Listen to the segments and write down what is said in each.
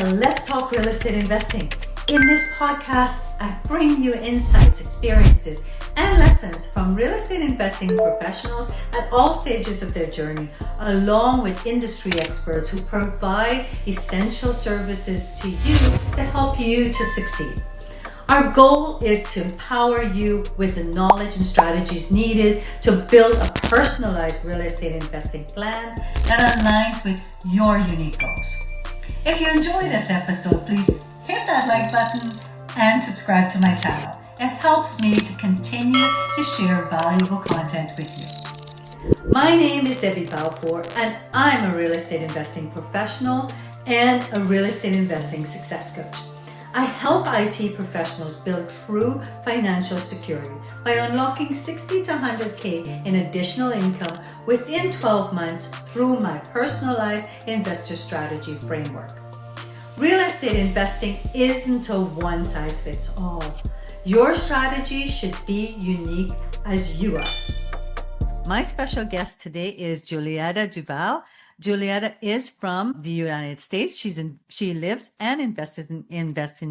to Let's Talk Real Estate Investing. In this podcast, I bring you insights, experiences, and lessons from real estate investing professionals at all stages of their journey, along with industry experts who provide essential services to you to help you to succeed. Our goal is to empower you with the knowledge and strategies needed to build a personalized real estate investing plan that aligns with your unique goals. If you enjoyed this episode, please hit that like button and subscribe to my channel. It helps me to continue to share valuable content with you. My name is Debbie Balfour, and I'm a real estate investing professional and a real estate investing success coach. I help IT professionals build true financial security by unlocking 60 to 100K in additional income within 12 months through my personalized investor strategy framework. Real estate investing isn't a one-size-fits-all. Your strategy should be unique as you are. My special guest today is Julieta Duvall. Julieta is from the United States. She lives and invests in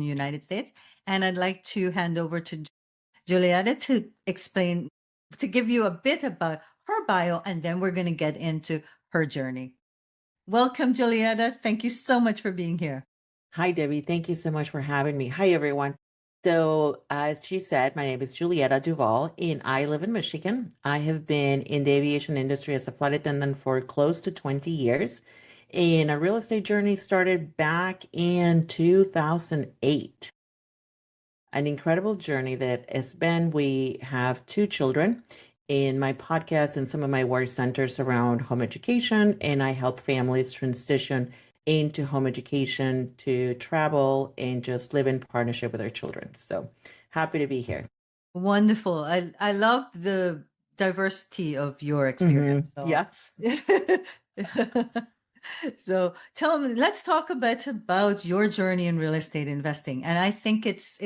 the United States. And I'd like to hand over to Julieta to give you a bit about her bio, and then we're going to get into her journey. Welcome, Julieta. Thank you so much for being here. Hi, Debbie. Thank you so much for having me. Hi, everyone. So, as she said, my name is Julieta Duvall, and I live in Michigan. I have been in the aviation industry as a flight attendant for close to 20 years. And our real estate journey started back in 2008. An incredible journey that has been. We have two children. In my podcast and some of my work centers around home education, and I help families transition into home education to travel and just live in partnership with their children. So happy to be here. Wonderful. I love the diversity of your experience. Yes. So tell me, let's talk a bit about your journey in real estate investing. And I think it's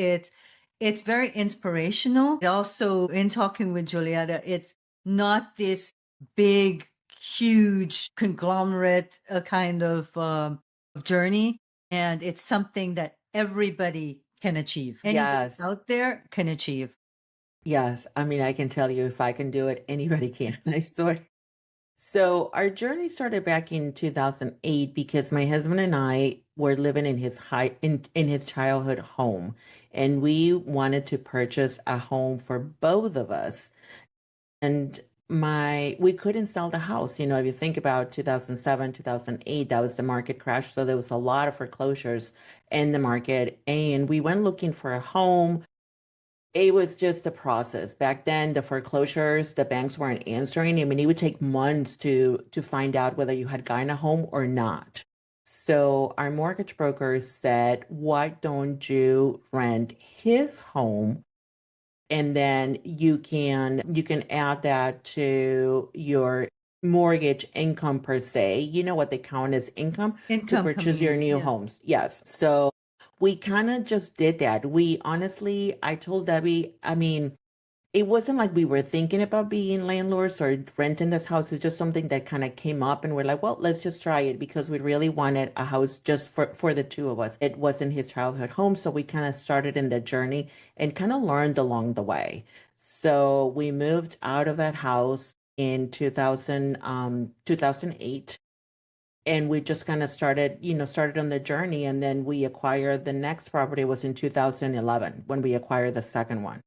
very inspirational. Also, in talking with Julieta, it's not this big, huge conglomerate kind of journey, and it's something that everybody can achieve. Anybody Yes. out there can achieve. Yes. I mean, I can tell you if I can do it, anybody can. I swear. So our journey started back in 2008 because my husband and I were living in his childhood home, and we wanted to purchase a home for both of us. And we couldn't sell the house. You know, if you think about 2007, 2008, that was the market crash. So there was a lot of foreclosures in the market, and we went looking for a home. It was just a process. Back then, the foreclosures, the banks weren't answering. I mean, it would take months to find out whether you had gotten a home or not. So our mortgage broker said, why don't you rent his home? And then you can add that to your mortgage income per se. You know what they count as income to purchase your new homes. Yes. So we kind of just did that. I told Debbie, I mean, it wasn't like we were thinking about being landlords or renting this house. It's just something that kind of came up, and we're like, well, let's just try it because we really wanted a house just for the two of us. It wasn't his childhood home. So we kind of started in the journey and kind of learned along the way. So we moved out of that house in 2008. And we just kind of started on the journey. And then we acquired the next property was in 2011 when we acquired the second one.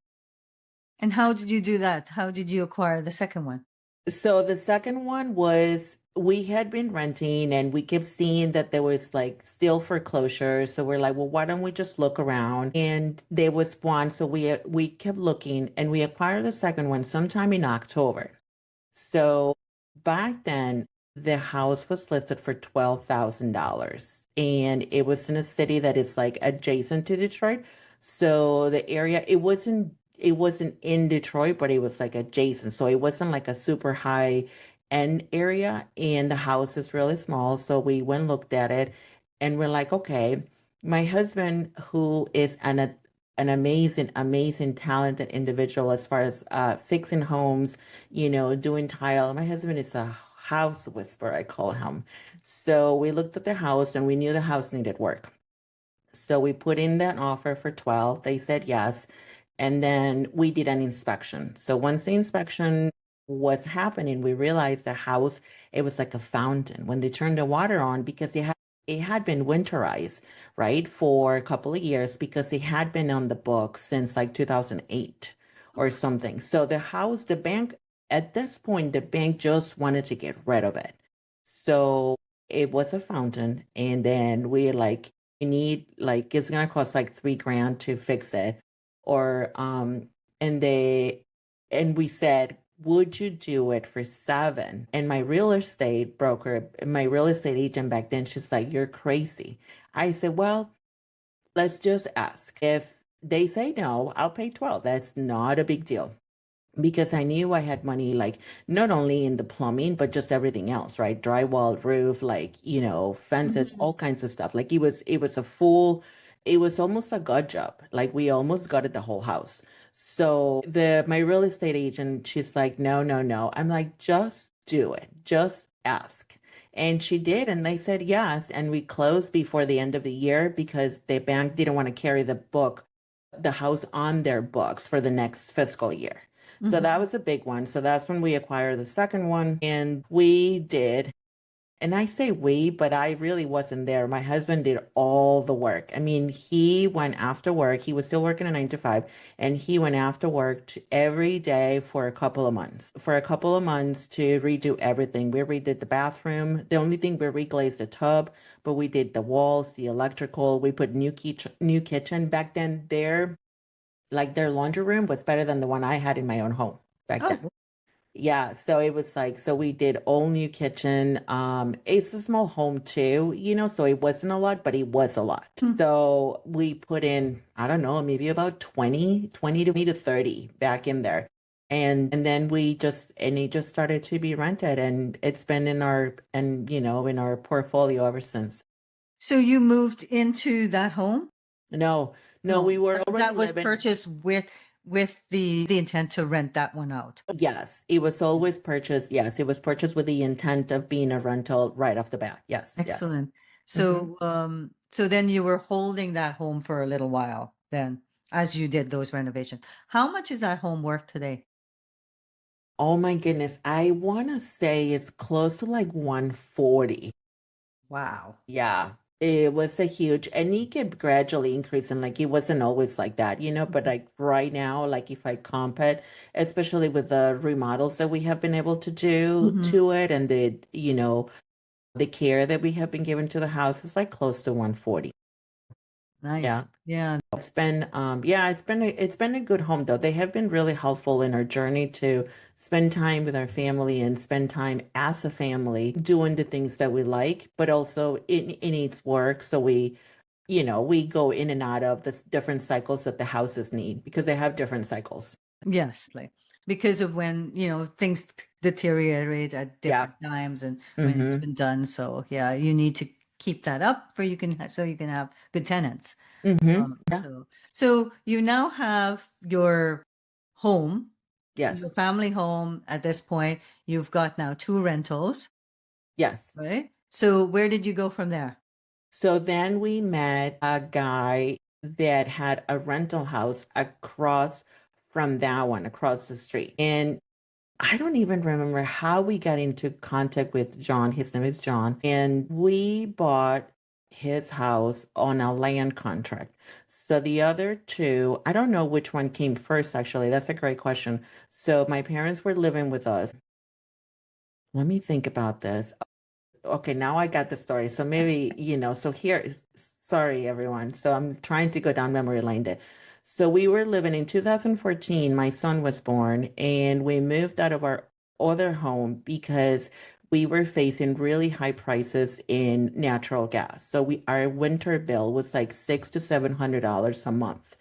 And how did you do that? How did you acquire the second one? So the second one was, we had been renting and we kept seeing that there was like still foreclosures. So we're like, well, why don't we just look around? And there was one. So we kept looking, and we acquired the second one sometime in October. So back then, the house was listed for $12,000, and it was in a city that is like adjacent to Detroit. So the area, it wasn't in Detroit, but it was like adjacent. So it wasn't like a super high end area, and the house is really small. So we went and looked at it, and we're like, okay, my husband, who is an amazing, talented individual as far as fixing homes, doing tile. My husband is a house whisperer, I call him. So we looked at the house, and we knew the house needed work. So we put in that offer for 12. They said yes. And then we did an inspection. So once the inspection was happening, we realized the house, it was like a fountain when they turned the water on because it had been winterized, right, for a couple of years because it had been on the books since like 2008 or something. So the house, the bank, at this point, the bank just wanted to get rid of it. So it was a fountain. And then we like, we need like, it's gonna cost like 3 grand to fix it. Or, and they, and we said, would you do it for 7? And my real estate broker, my real estate agent back then, she's like, you're crazy. I said, well, let's just ask. If they say no, I'll pay 12. That's not a big deal because I knew I had money, like not only in the plumbing, but just everything else, right? Drywall, roof, like, fences, Mhm. all kinds of stuff. Like it was almost a gut job. Like we almost gutted the whole house. So my real estate agent, she's like, no, no, no. I'm like, just do it. Just ask. And she did, and they said yes. And we closed before the end of the year because the bank didn't want to carry the house on their books for the next fiscal year. So that Mhm. was a big one. So that's when we acquired the second one. And we did, and I say we, but I really wasn't there. My husband did all the work. I mean, he went after work. He was still working a 9 to 5, and he went after work every day for a couple of months. For a couple of months to redo everything. We redid the bathroom. The only thing we reglazed the tub, but we did the walls, the electrical. We put new kitchen back then. Their laundry room was better than the one I had in my own home back then. Oh, Yeah, so it was like, so we did all new kitchen. It's a small home too, so it wasn't a lot, but it was a lot. mm. So we put in, I don't know, maybe about 20 to 30 back in there. And then it just started to be rented, and it's been in our portfolio ever since. So you moved into that home? No, no, No, we were already that was living. purchased with the intent to rent that one out. Yes, it was always purchased. Yes, it was purchased with the intent of being a rental right off the bat. Yes, yes. Excellent. Hmm. So then you were holding that home for a little while then as you did those renovations. How much is that home worth today? Oh my goodness. I want to say it's close to like 140. Wow. Yeah. It was a huge, and it kept gradually increasing. Like it wasn't always like that, but like right now, like if I comp it, especially with the remodels that we have been able to do Mm-hmm. to it and the care that we have been given to the house is like close to 140. Nice. Yeah. Yeah. It's been a good home though. They have been really helpful in our journey to spend time with our family and spend time as a family doing the things that we like, but also it needs work. So we go in and out of the different cycles that the houses need because they have different cycles. Yes, like because of when, things deteriorate at Yeah. different times and when it's Mm-hmm. been done. So yeah, you need to keep that up for so you can have good tenants. Mm-hmm. Um, Yeah. so so you now have your home, your Yes. family home at this point. You've got now two rentals, Yes. right? So where did you go from there? So then we met a guy that had a rental house across from that one, across the street. And I don't even remember how we got into contact with John. His name is John. And we bought his house on a land contract. So the other two, I don't know which one came first, actually. That's a great question. So my parents were living with us. Let me think about this. Okay, now I got the story. So maybe, so sorry everyone. So I'm trying to go down memory lane there. So we were living in 2014, my son was born, and we moved out of our other home because we were facing really high prices in natural gas. So our winter bill was like $600 to $700 a month.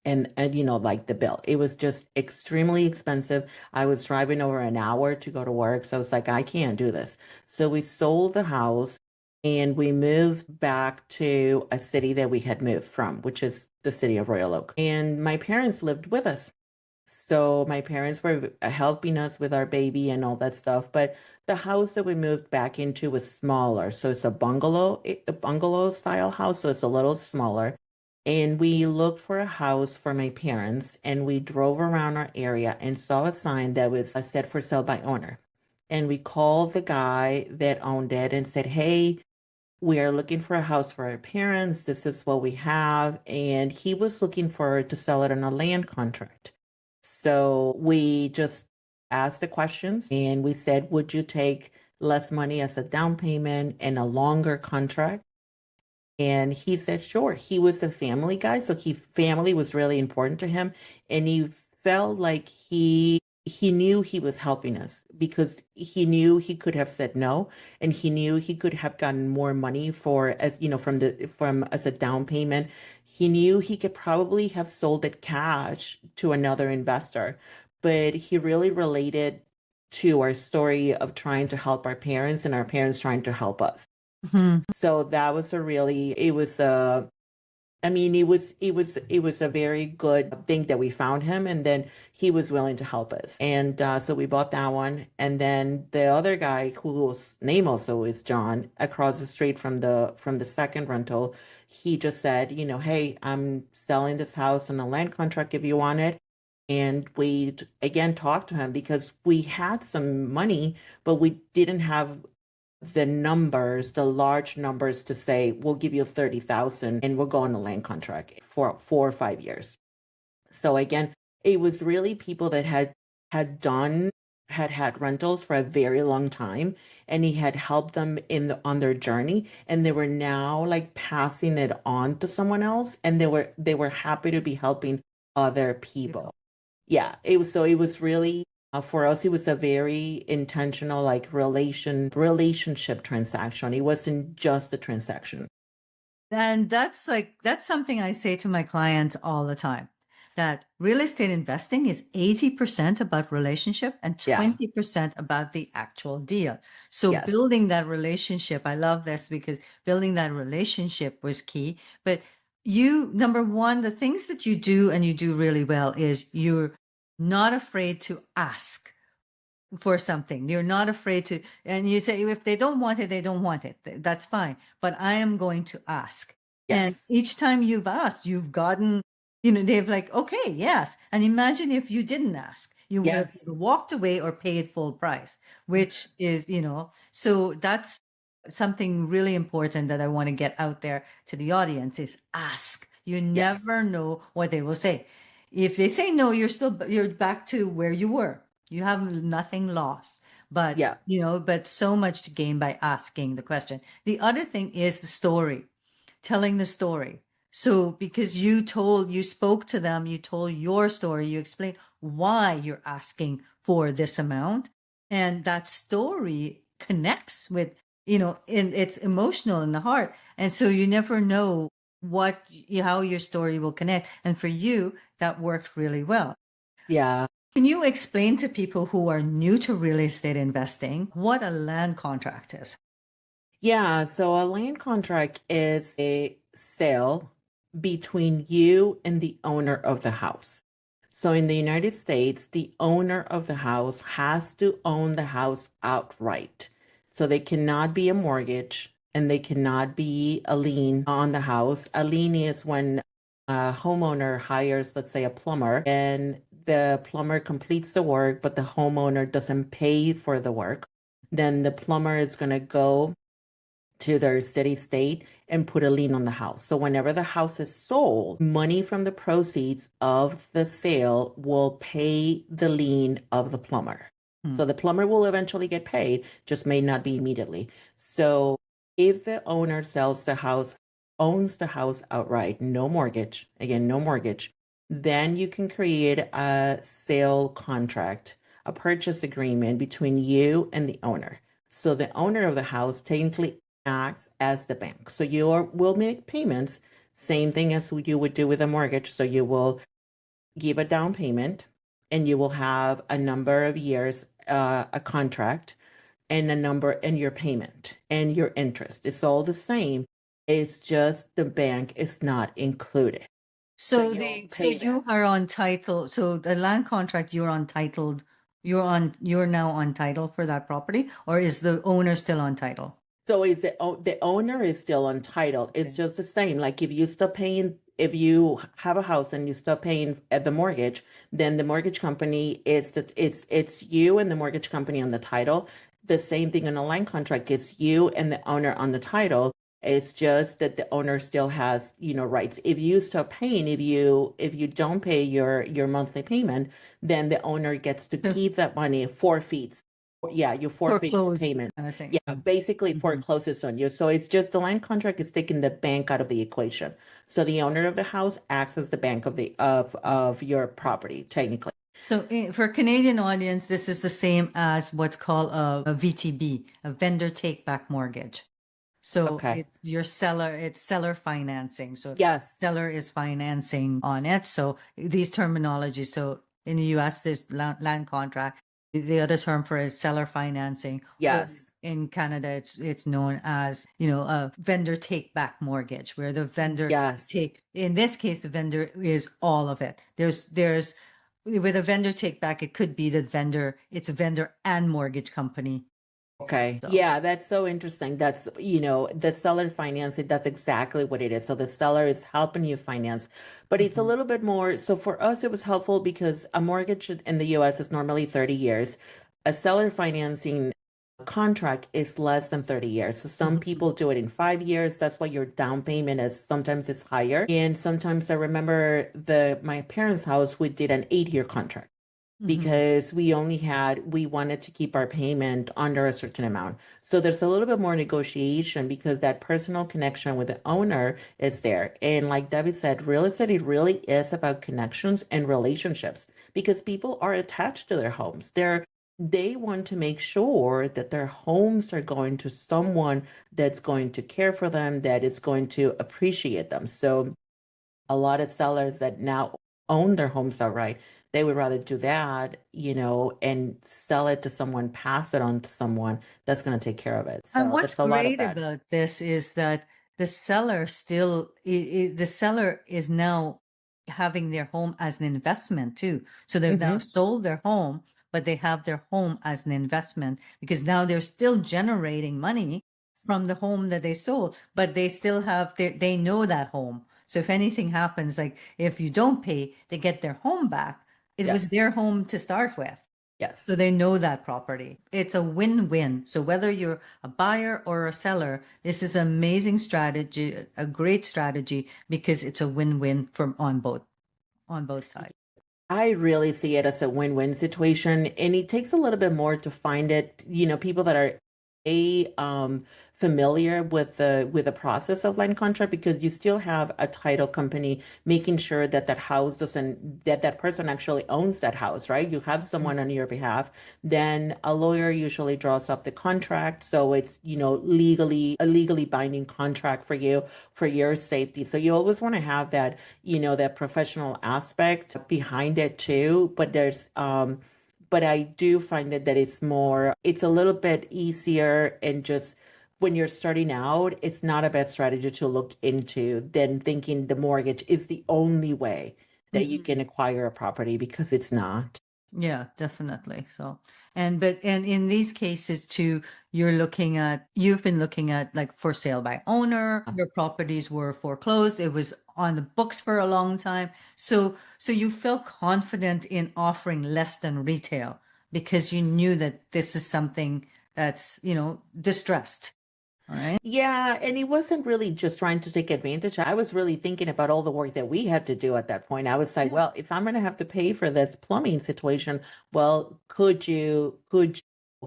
And like the bill, it was just extremely expensive. I was driving over an hour to go to work, so I was like, I can't do this. So we sold the house and we moved back to a city that we had moved from, which is the city of Royal Oak. And my parents lived with us. So my parents were helping us with our baby and all that stuff, but the house that we moved back into was smaller. So it's a bungalow style house, so it's a little smaller. And we looked for a house for my parents, and we drove around our area and saw a sign that was set for sale by owner. And we called the guy that owned it and said, "Hey, we are looking for a house for our parents. This is what we have." And he was looking for to sell it on a land contract. So we just asked the questions and we said, would you take less money as a down payment and a longer contract? And he said, sure. He was a family guy, so family was really important to him, and he felt like he knew he was helping us because he knew he could have said no, and he knew he could have gotten more money for as from as a down payment. He knew he could probably have sold it cash to another investor, but he really related to our story of trying to help our parents and our parents trying to help us. Mhm. So that was a really, it was I mean, it was a very good thing that we found him, and then he was willing to help us. And so we bought that one. And then the other guy, whose name also is John, across the street from the second rental, he just said, hey, I'm selling this house on a land contract if you want it. And we again talked to him because we had some money, but we didn't have the numbers, the large numbers to say, we'll give you 30,000 and we'll go on a land contract for 4 or 5 years. So again, it was really people that had done had rentals for a very long time, and he had helped them on their journey, and they were now like passing it on to someone else, and they were happy to be helping other people. Yeah, it was really for us, it was a very intentional like relationship transaction. It wasn't just a transaction. And that's something I say to my clients all the time, that real estate investing is 80% about relationship and Yeah. 20% about the actual deal. So Yes. building that relationship, I love this because building that relationship was key. But number one, the things that you do and you do really well is you're not afraid to ask for something. You're not afraid to, and you say, if they don't want it, they don't want it. That's fine. But I am going to ask. And Yes. each time you've asked, you've gotten, they've like, okay, yes. And imagine if you didn't ask, you would have Yes. walked away or paid full price, which is, so that's something really important that I want to get out there to the audience is ask. You Yes. never know what they will say. If they say no, you're back to where you were. You have nothing lost, but Yeah. but so much to gain by asking the question. The other thing is the story, telling the story. So because you spoke to them, you told your story, you explained why you're asking for this amount. And that story connects with, and it's emotional in the heart. And so you never know how your story will connect. And for you, that worked really well. Yeah. Can you explain to people who are new to real estate investing what a land contract is? Yeah, so a land contract is a sale between you and the owner of the house. So in the United States, the owner of the house has to own the house outright. So they cannot be a mortgage and they cannot be a lien on the house. A lien is when a homeowner hires, let's say, a plumber, and the plumber completes the work, but the homeowner doesn't pay for the work. Then the plumber is going to go to their city state and put a lien on the house. So whenever the house is sold, money from the proceeds of the sale will pay the lien of the plumber. Hmm. So the plumber will eventually get paid, just may not be immediately. So if the owner sells the house, owns the house outright, no mortgage, again, no mortgage, then you can create a sale contract, a purchase agreement between you and the owner. So the owner of the house technically acts as the bank. So will make payments, same thing as you would do with a mortgage. So you will give a down payment and you will have a number of years, a contract and a number and your payment and your interest. It's all the same. It's just the bank is not included. So you'll so pay you that. are on title. So the land contract, you're on titled. You're now on title for that property, or is the owner still on title? So is it the owner is still entitled? It's Okay. just the same. Like if you stop paying, if you have a house and you stop paying at the mortgage, then the mortgage company it's you and the mortgage company on the title. The same thing in a land contract. It's you and the owner on the title. It's just that the owner still has, rights. If you stop paying, if you don't pay your monthly payment, then the owner gets to So keep that money, forfeits. Yeah, you forfeit your foreclose payments. kind of thing. Yeah, basically Mhm. forecloses on you. So it's just the land contract is taking the bank out of the equation. So the owner of the house acts as the bank of your property, technically. So for Canadian audience, this is the same as what's called a VTB, a vendor take back mortgage. So Okay. it's your seller, it's seller financing. So Yes. seller is financing on it. So these terminologies. So in the US, there's land contract. The other term for it is seller financing. Or Yes. in Canada, it's known as, a vendor take back mortgage, where the vendor Yes. in this case, the vendor is all of it. There's with a vendor take back, it could be the vendor, it's a vendor and mortgage company. Okay. So Yeah, that's so interesting. That's, the seller financing, that's exactly what it is. So the seller is helping you finance, but it's a mhm, little bit more. So for us, it was helpful because a mortgage in the US is normally 30 years. A seller financing contract is less than 30 years. So some mhm, people do it in 5 years. That's why your down payment is sometimes is higher. And sometimes I remember my parents' house, we did an 8-year contract mhm. because we wanted to keep our payment under a certain amount. So there's a little bit more negotiation because that personal connection with the owner is there. And like Debbie said, real estate, it really is about connections and relationships because people are attached to their homes. They want to make sure that their homes are going to someone that's going to care for them, that is going to appreciate them. So a lot of sellers that now own their homes outright, they would rather do that, and sell it to someone, pass it on to someone that's going to take care of it. And So what's there's a lot of great that. about this is that the seller is now having their home as an investment too. So they've now Hmm. sold their home, but they have their home as an investment because now they're still generating money from the home that they sold, but they still have they know that home. So if anything happens, like if you don't pay, they get their home back. It was Yes. their home to start with. So Yes. they know that property. It's a win-win. So whether you're a buyer or a seller, this is an amazing strategy, a great strategy because it's a win-win from on both sides. I really see it as a win-win situation, and it takes a little bit more to find it. People that are familiar with the process of land contract because you still have a title company making sure that that house doesn't that person actually owns that house, right? You have someone on your behalf. Then a lawyer usually draws up the contract, so it's legally a legally binding contract for you for your safety. So you always want to have that professional aspect behind it too. But I do find it that it's a little bit easier and just when you're starting out, it's not a bad strategy to look into than thinking the mortgage is the only way that you Mhm. can acquire a property because it's not. Yeah, definitely. So, and in these cases too, you've been looking at like for sale by owner, your properties were foreclosed, it was on the books for a long time. So you felt confident in offering less than retail because you knew that this is something that's, distressed. All right. Yeah, and he wasn't really just trying to take advantage. I was really thinking about all the work that we had to do at that point. I was like, well, Yes. if I'm going to have to pay for this plumbing situation, well, could you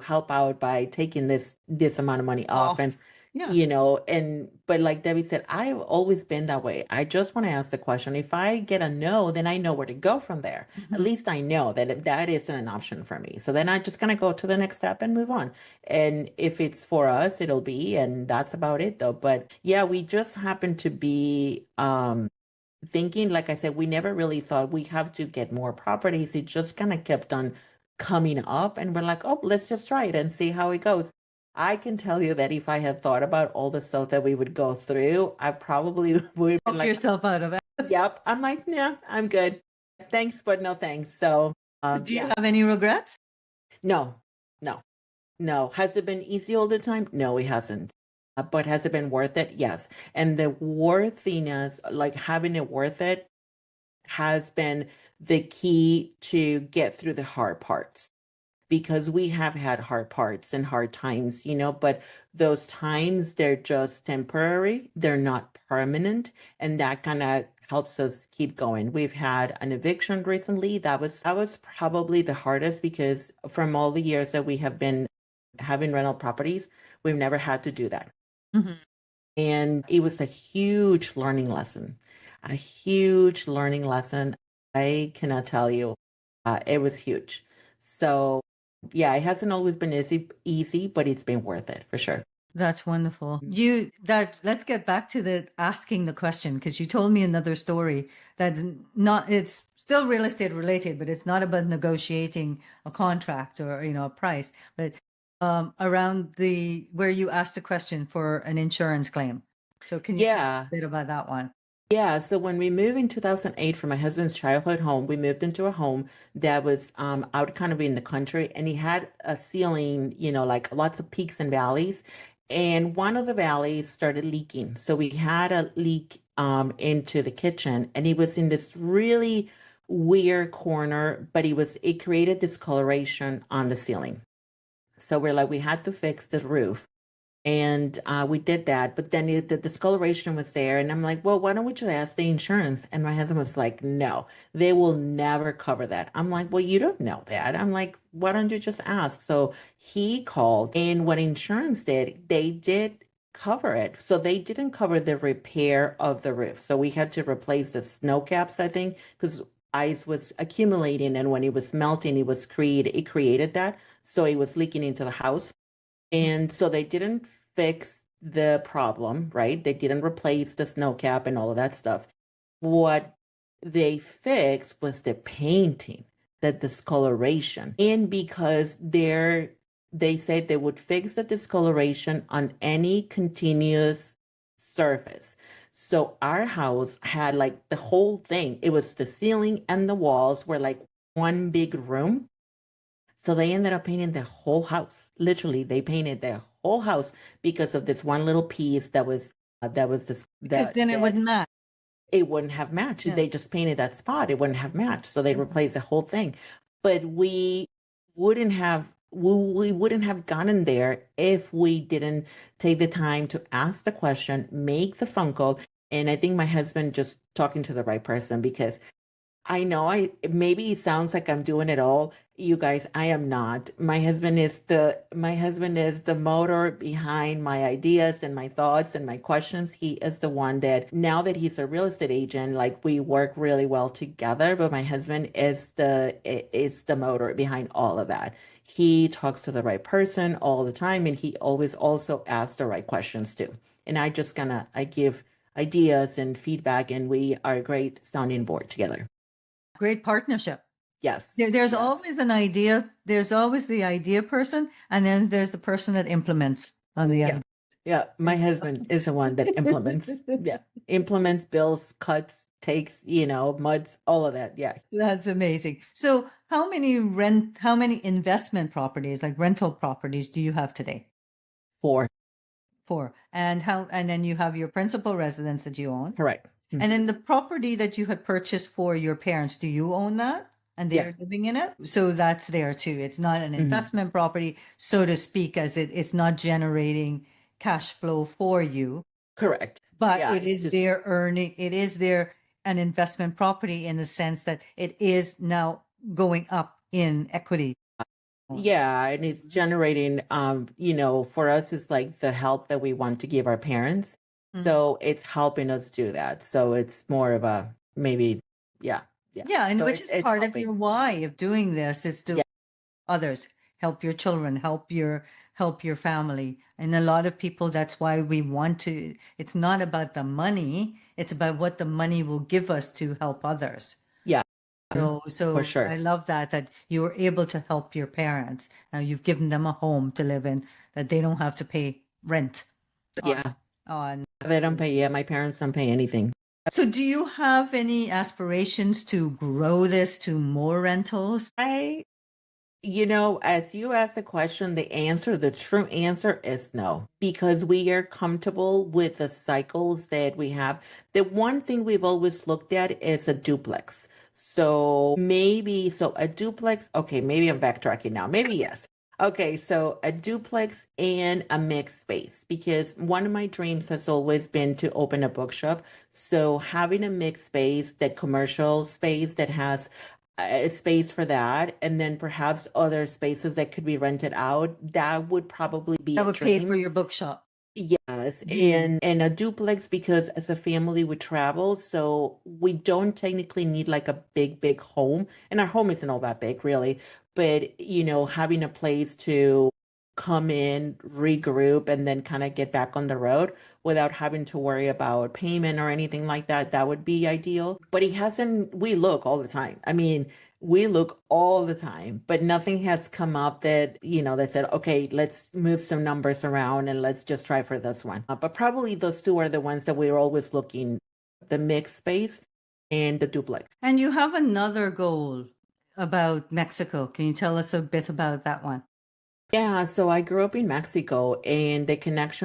help out by taking this amount of money off? Off. And Yes. but like Debbie said, I've always been that way. I just want to ask the question. If I get a no, then I know where to go from there. At Mhm. least I know that that isn't an option for me. So then I just gonna go to the next step and move on. And if it's for us, it'll be, and that's about it though. But yeah, we just happen to be thinking, like I said, we never really thought we have to get more properties. It just kind of kept on coming up, and we're like, oh, let's just try it and see how it goes. I can tell you that if I had thought about all the stuff that we would go through, I probably would be Talk like, yourself out of it. Yep. I'm like, yeah, I'm good. Thanks, but no thanks. So, Do you yeah, have any regrets? no, no, no. Has it been easy all the time? No, it hasn't. But has it been worth it? Yes. And the worthiness, like having it worth it, has been the key to get through the hard parts, because we have had hard parts and hard times, but those times, they're just temporary, they're not permanent, and that kind of helps us keep going. We've had an eviction recently. That was probably the hardest, because from all the years that we have been having rental properties, we've never had to do that. Mhm. And it was a huge learning lesson, a huge learning lesson. I cannot tell you. It was huge. So, yeah, it hasn't always been easy, but it's been worth it for sure. That's wonderful. Let's get back to the asking the question, because you told me another story that's not, it's still real estate related, but it's not about negotiating a contract or, a price, but around where you asked a question for an insurance claim. So can you tell us Yeah. a bit about that one? Yeah, so when we moved in 2008 from my husband's childhood home, we moved into a home that was out kind of in the country, and he had a ceiling, like lots of peaks and valleys. And one of the valleys started leaking. So we had a leak into the kitchen, and it was in this really weird corner, but it created discoloration on the ceiling. So we're like, we had to fix the roof. And we did that, but then the discoloration was there, and I'm like, well, why don't we just ask the insurance? And my husband was like, no, they will never cover that. I'm like, well, you don't know that. I'm like, why don't you just ask? So he called, and what insurance did, they did cover it. So they didn't cover the repair of the roof. So we had to replace the snow caps, I think, because ice was accumulating, and when it was melting, it created that. So it was leaking into the house. And so they didn't fix the problem, right? They didn't replace the snow cap and all of that stuff. What they fixed was the painting, the discoloration. And because they said they would fix the discoloration on any continuous surface. So our house had like the whole thing. It was the ceiling and the walls were like one big room. So they ended up painting the whole house. Literally, they painted the whole house because of this one little piece that was this Because that then it that wouldn't match. it wouldn't have matched. Yeah. They just painted that spot. It wouldn't have matched. So they Mhm. replaced the whole thing. But we wouldn't have gotten there if we didn't take the time to ask the question, make the phone call. And I think my husband just talking to the right person, because I know maybe it sounds like I'm doing it all. You guys, I am not. My husband is the motor behind my ideas and my thoughts and my questions. He is the one that, now that he's a real estate agent, like we work really well together, but my husband is the motor behind all of that. He talks to the right person all the time, and he always also asks the right questions too. And I give ideas and feedback, and we are a great sounding board together. Great partnership. Yes. There's Yes. always an idea. There's always the idea person, and then there's the person that implements on the Yeah. idea. Yeah. My husband is the one that implements. Yeah. Implements, bills, cuts, takes, muds, all of that. Yeah. That's amazing. So how many investment properties, like rental properties, do you have today? 4. Four. And then you have your principal residence that you own. Correct. And then the property that you had purchased for your parents, do you own that? And Yeah. they're living in it? So that's there too. It's not an Mhm. investment property, so to speak, as it's not generating cash flow for you, Correct. but Yeah. it It's is just, there earning, it is there an investment property in the sense that it is now going up in equity. yeah. And it's generating, for us, it's like the help that we want to give our parents. Mhm. So it's helping us do that. So it's more of a maybe, yeah. Yeah. Yeah, and So which it's is it's part of your helping. why of doing this is to Yeah. others, help your children, help your family. And a lot of people, that's why we want to, it's not about the money, it's about what the money will give us to help others. Yeah. So For so I sure. love that you were able to help your parents. Now you've given them a home to live in, that they don't have to pay rent on Yeah. on They don't pay. Yeah. My parents don't pay anything. So do you have any aspirations to grow this to more rentals? As you asked the question, the true answer is no, because we are comfortable with the cycles that we have. The one thing we've always looked at is a duplex. So a duplex, okay, maybe I'm backtracking now. Maybe yes. Okay, so a duplex and a mixed space, because one of my dreams has always been to open a bookshop. So having a mixed space, that commercial space that has a space for that, and then perhaps other spaces that could be rented out, that would probably be That a would pay for dream. your bookshop. Yes, and a duplex, because as a family we travel, so we don't technically need like a big home, and our home isn't all that big really, but having a place to come in, regroup, and then kind of get back on the road without having to worry about payment or anything like that, that would be ideal. But he hasn't, we look all the time. I mean, we look all the time, but nothing has come up that said, okay, let's move some numbers around and let's just try for this one. But probably those two are the ones that we're always looking, the mixed space and the duplex. And you have another goal about Mexico. Can you tell us a bit about that one? Yeah, so I grew up in Mexico, and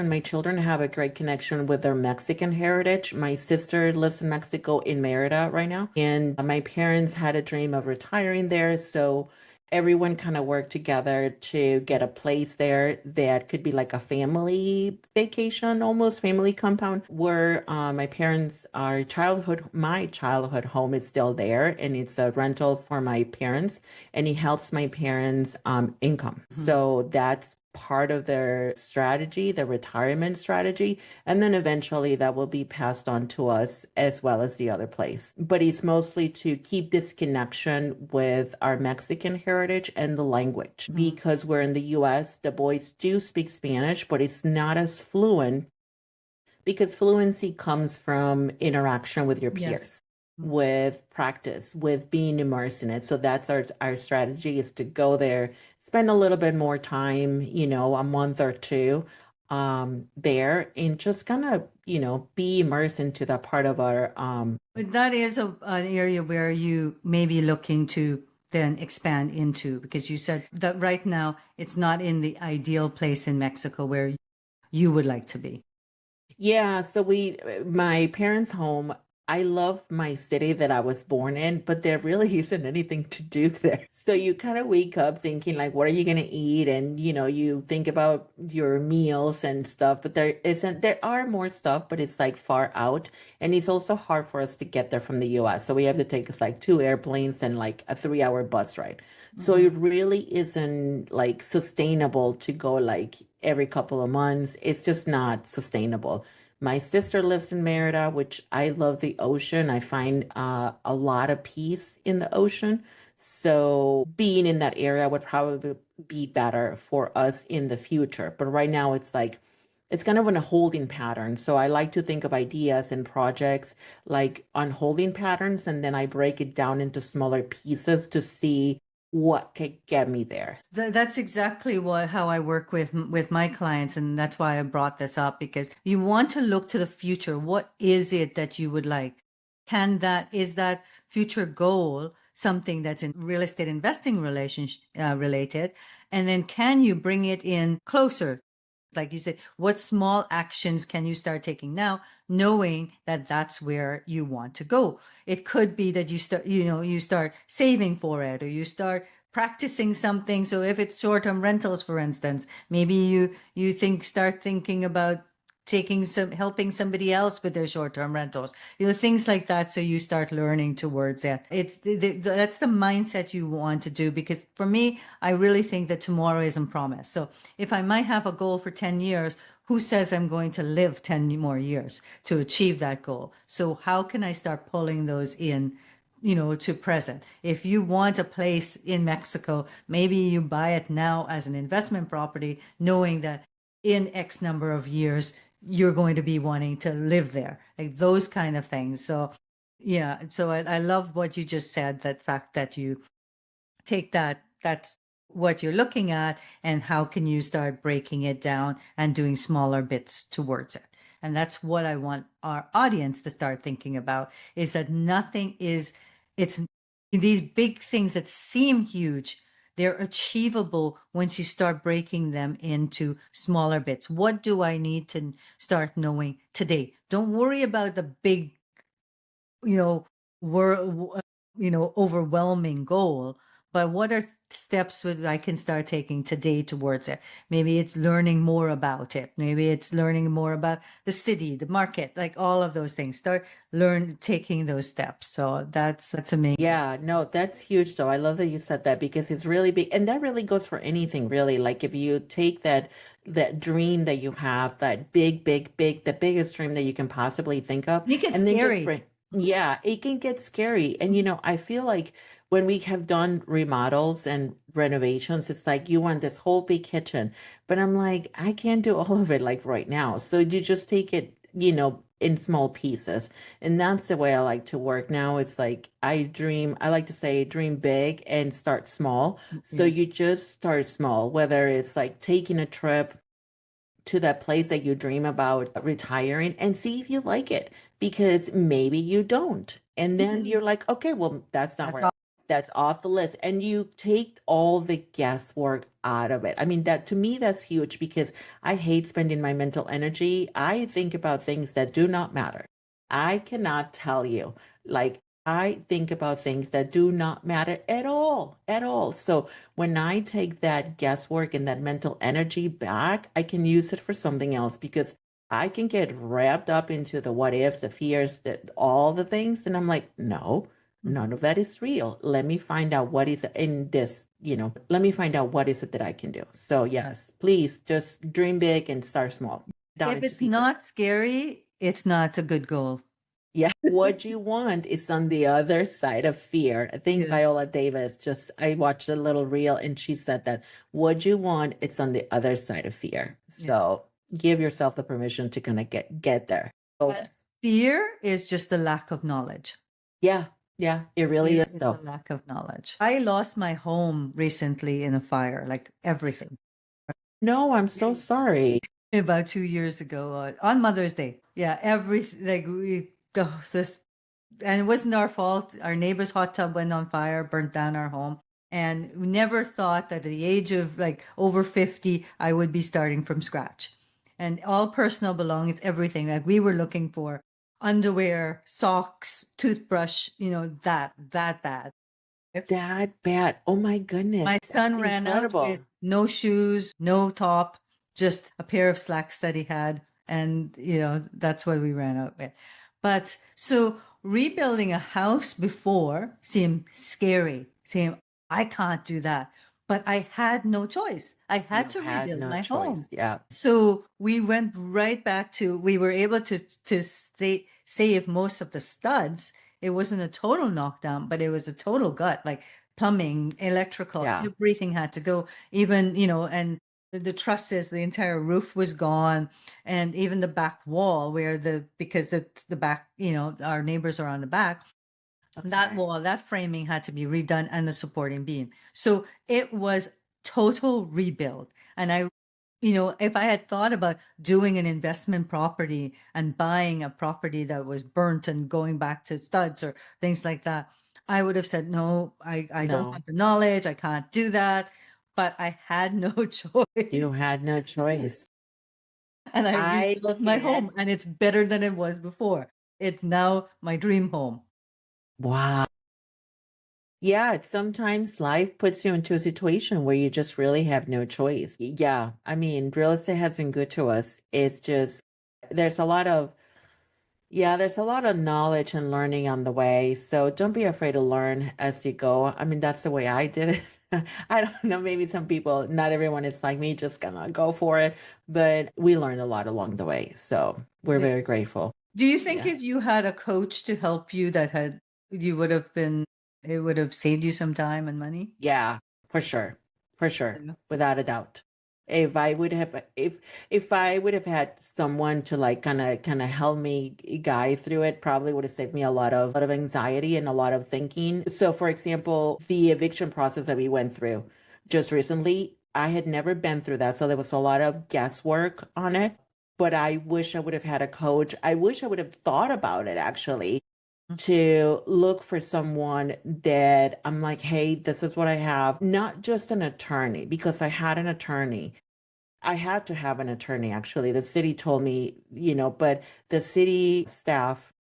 my children have a great connection with their Mexican heritage. My sister lives in Mexico in Merida right now, and my parents had a dream of retiring there. So everyone kind of worked together to get a place there that could be like a family vacation, almost family compound, where my childhood home is still there, and it's a rental for my parents, and it helps my parents' income. So that's part of their strategy, the retirement strategy. And then eventually that will be passed on to us as well as the other place. But it's mostly to keep this connection with our Mexican heritage and the language. Because we're in the US, the boys do speak Spanish, but it's not as fluent, because fluency comes from interaction with your peers, with practice, with being immersed in it. So that's our strategy, is to go there, spend a little bit more time, a month or two there, and just kind of, be immersed into that part of our But that is an area where you may be looking to then expand into, because you said that right now it's not in the ideal place in Mexico where you would like to be. Yeah, my parents' home, I love my city that I was born in, but there really isn't anything to do there. So you kind of wake up thinking like, what are you going to eat? And, you think about your meals and stuff, but there are more stuff, but it's like far out. And it's also hard for us to get there from the US. So we have to take us like two airplanes and like a 3-hour bus ride. So it really isn't like sustainable to go like every couple of months. It's just not sustainable. My sister lives in Merida, which I love the ocean. I find a lot of peace in the ocean. So being in that area would probably be better for us in the future. But right now it's kind of in a holding pattern. So I like to think of ideas and projects like on holding patterns, and then I break it down into smaller pieces to see what could get me there. That's exactly how I work with my clients, and that's why I brought this up, because you want to look to the future. What is it that you would like? Is that future goal something that's in real estate investing related? And then can you bring it in closer? Like you said, what small actions can you start taking now, knowing that that's where you want to go? It could be that you start saving for it, or you start practicing something. So if it's short-term rentals, for instance, maybe start thinking about helping somebody else with their short-term rentals, things like that. So you start learning towards it. That's the mindset you want to do, because for me, I really think that tomorrow isn't promised. So if I might have a goal for 10 years, who says I'm going to live 10 more years to achieve that goal? So how can I start pulling those in, to present? If you want a place in Mexico, maybe you buy it now as an investment property, knowing that in X number of years, you're going to be wanting to live there, like those kind of things. So, yeah. So I love what you just said, that fact that you take that's what you're looking at, and how can you start breaking it down and doing smaller bits towards it. And that's what I want our audience to start thinking about, is that nothing is, it's these big things that seem huge, they're achievable once you start breaking them into smaller bits. What do I need to start knowing today? Don't worry about the big, you know, overwhelming goal, but what are steps that I can start taking today towards it? Maybe it's learning more about it. Maybe it's learning more about the city, the market, like all of those things. Start taking those steps. So that's amazing. Yeah, no, that's huge though. I love that you said that because it's really big, and that really goes for anything really. Like if you take that dream that you have, that big, the biggest dream that you can possibly think of, Make it and then just scary. bring, yeah, it can get scary. And I feel like when we have done remodels and renovations, it's like you want this whole big kitchen, but I'm like, I can't do all of it like right now. So you just take it, in small pieces. And that's the way I like to work now. It's like I like to say dream big and start small. So Yeah. you just start small, whether it's like taking a trip to that place that you dream about retiring and see if you like it because maybe you don't. And then you're like, okay, well, that's not That's where that's off the list. And you take all the guesswork out of it. I mean, that to me, that's huge because I hate spending my mental energy. I think about things that do not matter. I cannot tell you, like, I think about things that do not matter at all, at all. So when I take that guesswork and that mental energy back, I can use it for something else because I can get wrapped up into the what ifs, the fears, all the things. And I'm like, no, none of that is real. Let me find out what is in this, let me find out what is it that I can do. So yes, please just dream big and start small, down If into it's not pieces. scary, it's not a good goal. Yeah, what you want is on the other side of fear. I think Yes. Viola Davis I watched a little reel and she said that what you want, it's on the other side of fear. Yeah. So give yourself the permission to kind of get there. Go And there. fear is just the lack of knowledge. Yeah, yeah, it really Fear is is the though. lack of knowledge. I lost my home recently in a fire, like everything, No, I'm so sorry. about 2 years ago on Mother's Day. Yeah, everything, like this, and it wasn't our fault. Our neighbor's hot tub went on fire, burnt down our home. And we never thought that at the age of like over 50, I would be starting from scratch. And all personal belongings, everything. Like we were looking for underwear, socks, toothbrush, that bad. That bad. Oh my My goodness. son That's ran out with incredible. no shoes, no top, just a pair of slacks that he had. And, that's what we ran out with. But so rebuilding a house before seemed scary, seemed, I can't do that. But I had no choice. I had You to had rebuild no my home. choice. Yeah. So we went right back to, we were able to save most of the studs. It wasn't a total knockdown, but it was a total gut. Like plumbing, electrical, Yeah. everything had to go. Even, and the trusses, the entire roof was gone, and even the back wall where because it's the back, our neighbors are on the back. That Okay. wall, that framing had to be redone and the supporting beam. So it was total rebuild. And if I had thought about doing an investment property and buying a property that was burnt and going back to studs or things like that, I would have said, no, I don't No, have the knowledge. I can't do that. But I had no choice. you had no choice. And I I rebuilt my can't. home and it's better than it was before. It's now my dream home. Wow. Yeah, sometimes life puts you into a situation where you just really have no choice. Yeah, I mean, real estate has been good to us. It's just there's a lot of there's a lot of knowledge and learning on the way. So don't be afraid to learn as you go. I mean, that's the way I did it. I don't know, maybe some people, not everyone is like me, just gonna go for it, but we learned a lot along the way. So we're Yeah. very grateful. Do you think Yeah. if you had a coach to help you you would have it would have saved you some time and money? Yeah, for sure. For sure. Yeah. Without a doubt. If I would have had someone to like kind of help me guide through it, probably would have saved me a lot of anxiety and a lot of thinking. So for example, the eviction process that we went through just recently, I had never been through that. So there was a lot of guesswork on it. but I wish I would have had a coach. I wish I would have thought about it actually, to look for someone that I'm like, hey, this is what I have. Not just an attorney, because I had an attorney. I had to have an attorney actually. The city told me, but the city staff,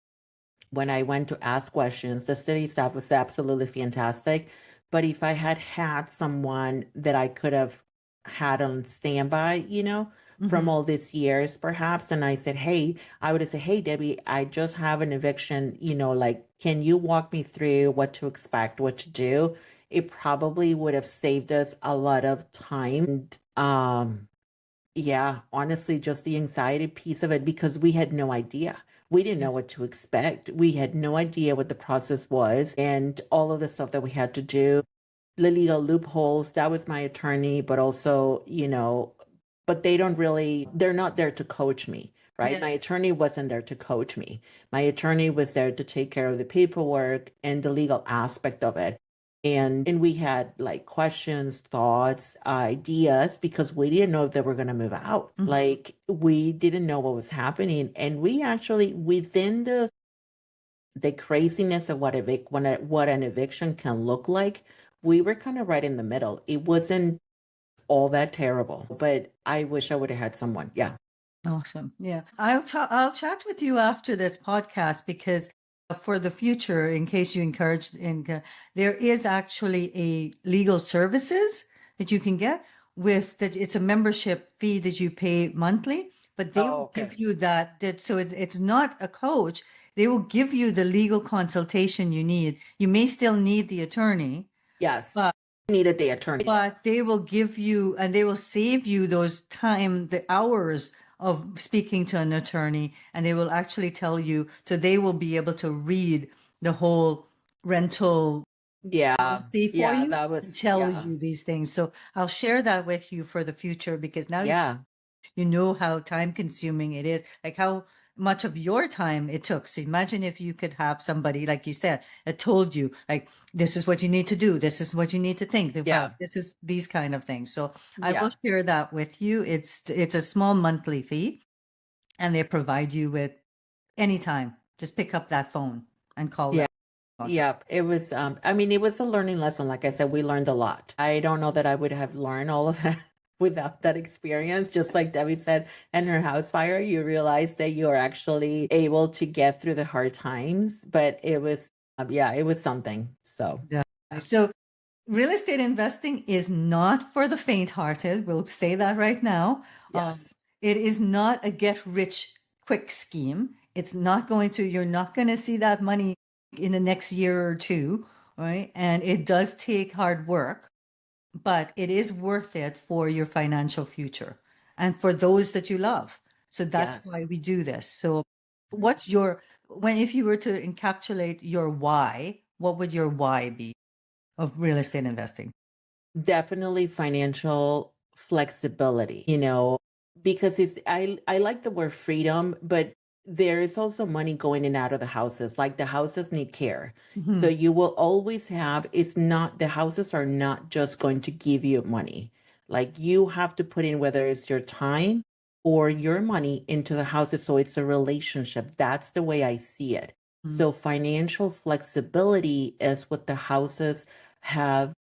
when I went to ask questions, the city staff was absolutely fantastic. But if I had had someone that I could have had on standby, from all these years, perhaps, and I said, hey, I would have said, hey, Debbie, I just have an eviction, like, can you walk me through what to expect, what to do? It probably would have saved us a lot of time. Yeah, honestly, just the anxiety piece of it because we had no idea. We didn't know Yes. what to expect. We had no idea what the process was and all of the stuff that we had to do, the legal loopholes. That was my attorney, but also, but they're not there to coach me, right? My Yes. attorney wasn't there to coach me. My attorney was there to take care of the paperwork and the legal aspect of it. And we had like questions, thoughts, ideas because we didn't know if they were going to move out. Like we didn't know what was happening. And we actually within the craziness of what an eviction can look like, we were kind of right in the middle. It wasn't all that terrible, but I wish I would have had someone. Yeah. Awesome. Yeah. I'll chat with you after this podcast because for the future, in case you there is actually a legal services that you can get with that. It's a membership fee that you pay monthly, but they Oh, will okay. give you it's not a coach. They will give you the legal consultation you need. You may still need the attorney, Yes. but Needed the attorney. they will give you and they will save you the hours of speaking to an attorney, and they will actually tell you, so they will be able to read the whole rental Yeah. policy for Yeah. you That and was, tell yeah. you these things. So I'll share that with you for the future because now Yeah. you know how time consuming it is, like how much of your time it took. So imagine if you could have somebody, like you said, that told you, like, this is what you need to do. This is what you need to think about. Yeah. This is these kind of things. So I will Yeah. share that with you. It's a small monthly fee and they provide you with anytime. Just pick up that phone and call Yeah. them. Awesome. Yeah, it was I mean it was a learning lesson. Like I said, we learned a lot. I don't know that I would have learned all of that without that experience. Just like Debbie said, and her house fire, you realize that you're actually able to get through the hard times, but it was yeah, it was something. So, Yeah. So real estate investing is not for the faint-hearted. We'll say that right now. yes. It is not a get-rich quick scheme. It's not going to, you're not going to see that money in the next year or two, right? And it does take hard work, but it is worth it for your financial future and for those that you love. So that's why Yes. we do this. So what's your, if you were to encapsulate your why, what would your why be of real estate investing? Definitely financial flexibility, because I like the word freedom, but there is also money going in and out of the houses. Like the houses need care. So Mhm. you will always have, it's not, the houses are not just going to give you money. Like you have to put in whether it's your time or your money into the houses. So it's a relationship. That's the way I see it. Mm. So financial flexibility is what the houses have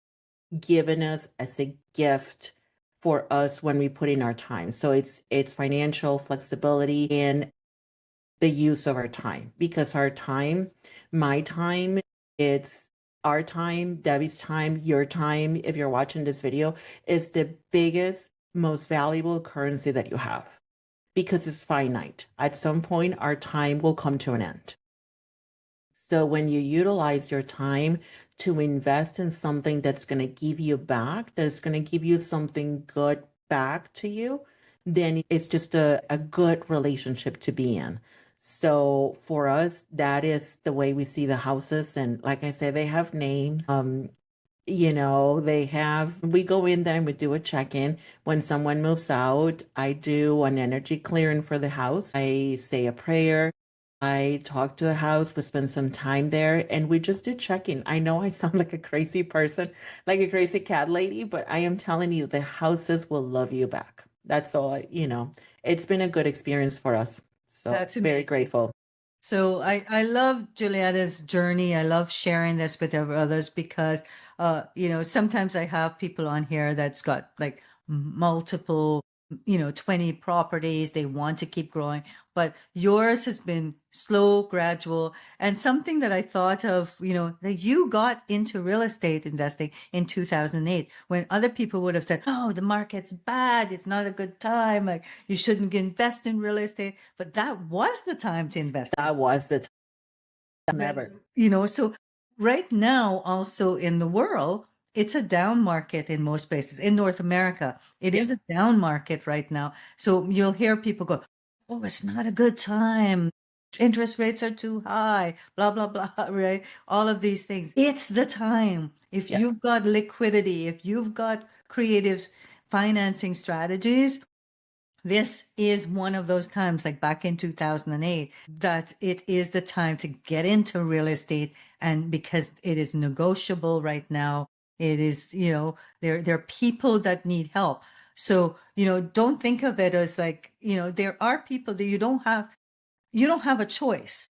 given us as a gift for us when we put in our time. So it's financial flexibility in the use of our time because our time, my time, it's our time, Debbie's time, your time, if you're watching this video, is the biggest, most valuable currency that you have because it's finite. At some point, our time will come to an end. So when you utilize your time to invest in something that's going to give you back, that's going to give you something good back to you, then it's just a good relationship to be in. So for us, that is the way we see the houses. And like I said, they have names. We go in there and we do a check-in. When someone moves out, I do an energy clearing for the house. I say a prayer. I talk to the house. We spend some time there and we just do check-in. I know I sound like a crazy person, like a crazy cat lady, but I am telling you, the houses will love you back. That's all, it's been a good experience for us. So That's very amazing. grateful. So I love Julieta's journey. I love sharing this with others because sometimes I have people on here that's got like multiple 20 properties. They want to keep growing, but yours has been slow, gradual, and something that I thought of, that you got into real estate investing in 2008 when other people would have said, "Oh, the market's bad. It's not a good time. Like you shouldn't invest in real estate." But that was the time to invest in. That was the time ever. So right now, also in the world, it's a down market in most places. In North America, it Yeah. is a down market right now. So you'll hear people go, "Oh, it's not a good time. Interest rates are too high, blah, blah, blah," right? All of these things. It's the time. If Yes. you've got liquidity, if you've got creative financing strategies, this is one of those times, like back in 2008, that it is the time to get into real estate. And because it is negotiable right now, it is, there are people that need help. So, don't think of it as like, there are people that you don't have a choice.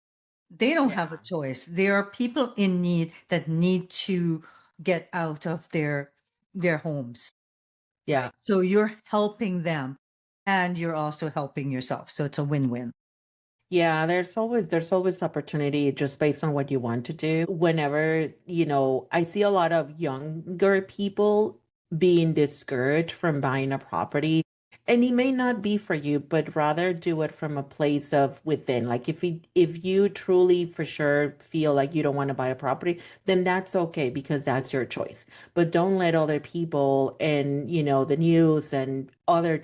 They don't have a Yeah. choice. There are people in need that need to get out of their homes. Yeah. Right. So you're helping them and you're also helping yourself. So it's a win-win. Yeah, there's always opportunity just based on what you want to do. Whenever, I see a lot of younger people being discouraged from buying a property, and it may not be for you, but rather do it from a place of within. Like if you truly for sure feel like you don't want to buy a property, then that's okay because that's your choice. But don't let other people and, the news and other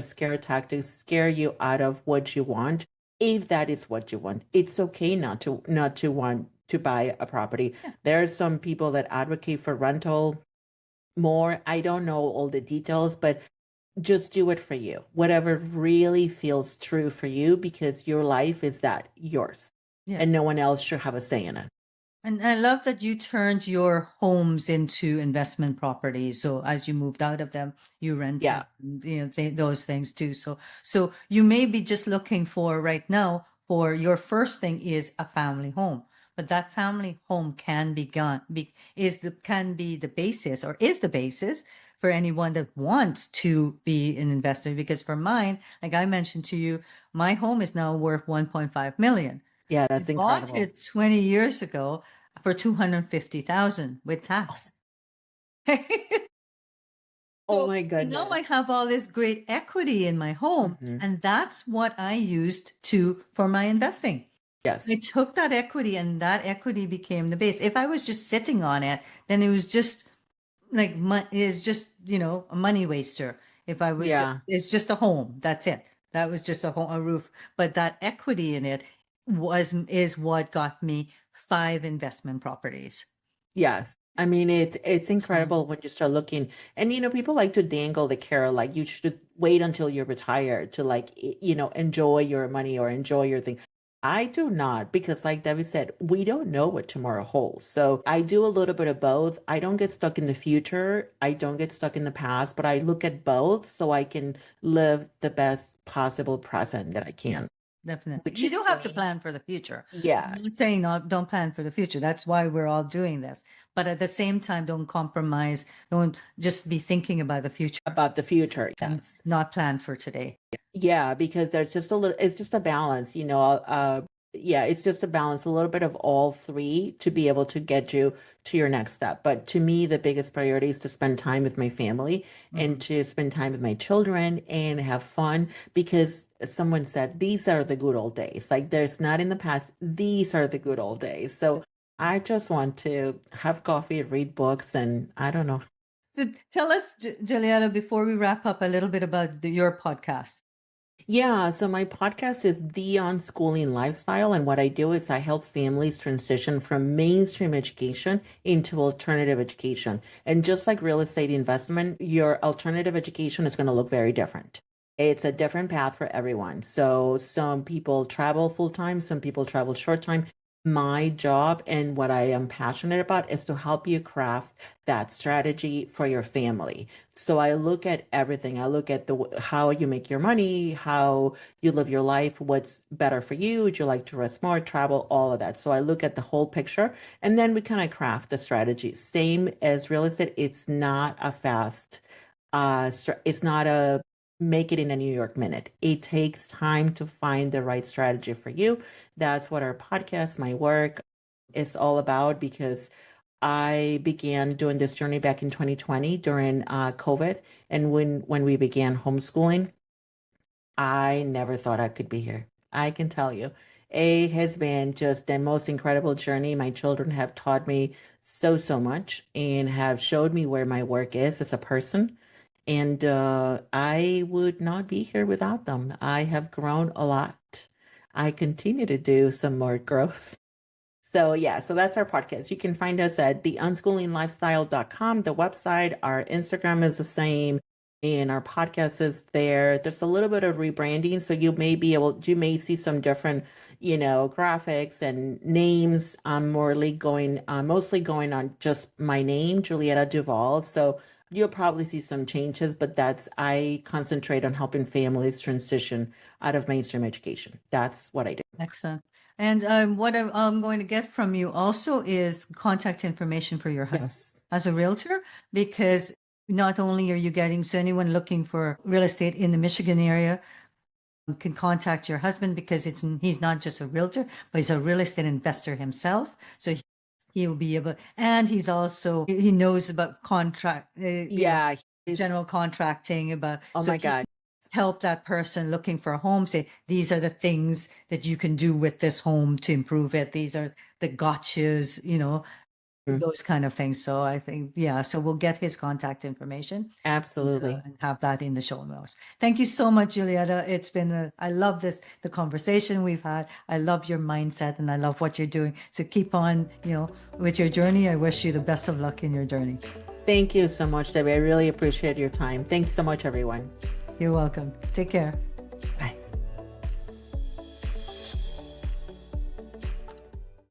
scare tactics scare you out of what you want if that is what you want. It's okay not to want to buy a property. Yeah. There are some people that advocate for rental more. I don't know all the details, but just do it for you. Whatever really feels true for you, because your life is that yours, Yeah. and no one else should have a say in it. And I love that you turned your homes into investment properties. So as you moved out of them, you rented, Yeah. those things too. So you may be just looking for right now for your first thing is a family home, but that family home can be the basis or is the basis for anyone that wants to be an investor. Because for mine, like I mentioned to you, my home is now worth 1.5 million. Yeah, I that's bought incredible. it 20 years ago for 250,000 with tax. Oh So my now goodness. I have all this great equity in my home, Hmm. and that's what I used to for my investing. I Yes. took that equity and that equity became the base. If I was just sitting on it, then it was just like it's just, a money waster. If I was Yeah. it's just a home, that's it. That was just a roof, but that equity in it is what got me 5 investment properties. Yes. I mean, it's So incredible when you start looking, and people like to dangle the carrot, like you should wait until you're retired to like, enjoy your money or enjoy your thing. I do not, because like Debbie said, we don't know what tomorrow holds. So I do a little bit of both. I don't get stuck in the future. I don't get stuck in the past, but I look at both so I can live the best possible present that I can, yes, definitely. which You is do to have to me. plan for the future. Yeah, I'm not saying not, don't plan for the future. That's why we're all doing this. But at the same time, don't compromise. Don't just be thinking about the future about the future. and Yes. not plan for today. Yeah, because there's just a little, it's just a balance, yeah, it's just a balance, a little bit of all three to be able to get you to your next step. But to me, the biggest priority is to spend time with my family and Mhm. to spend time with my children and have fun, because someone said these are the good old days. Like there's not in the past, these are the good old days. So I just want to have coffee, read books, and I don't know. So tell us, Juliana, before we wrap up, a little bit about your podcast. Yeah, so my podcast is The Unschooling Lifestyle, and what I do is I help families transition from mainstream education into alternative education. And just like real estate investment, your alternative education is going to look very different. It's a different path for everyone. So some people travel full time, some people travel short time. my job and what I am passionate about is to help you craft that strategy for your family. So I look at everything. I look at how you make your money, how you live your life, what's better for you. Would you like to rest more, travel, all of that. So I look at the whole picture and then we kind of craft the strategy. Same as real estate, it's not a fast it's not a make it in a New York minute. It takes time to find the right strategy for you. That's what our podcast, my work is all about because I began doing this journey back in 2020 during COVID. And when we began homeschooling, I never thought I could be here. I can tell you. It has been just the most incredible journey. My children have taught me so, so much and have showed me where my work is as a person. And I would not be here without them. I have grown a lot. I continue to do some more growth. So yeah, so that's our podcast. You can find us at theunschoolinglifestyle.com, the website. Our Instagram is the same, and our podcast is there. There's a little bit of rebranding, so you may see some different, graphics and names. I'm mostly going on just my name, Julieta Duvall. So you'll probably see some changes, but I concentrate on helping families transition out of mainstream education. That's what I do. Excellent. And what I'm going to get from you also is contact information for your husband Yes. as a realtor, because not only are you getting, so anyone looking for real estate in the Michigan area can contact your husband because he's not just a realtor, but he's a real estate investor himself. So he will be able, and he knows about Yeah. general contracting about. Oh so my God. help that person looking for a home say, these are the things that you can do with this home to improve it. These are the gotchas, those kind of things. So I think, yeah, so we'll get his contact information. Absolutely. And have that in the show notes. Thank you so much, Julieta. I love the conversation we've had. I love your mindset and I love what you're doing. So keep on, with your journey. I wish you the best of luck in your journey. Thank you so much, Debbie. I really appreciate your time. Thanks so much, everyone. You're welcome. Take care. Bye.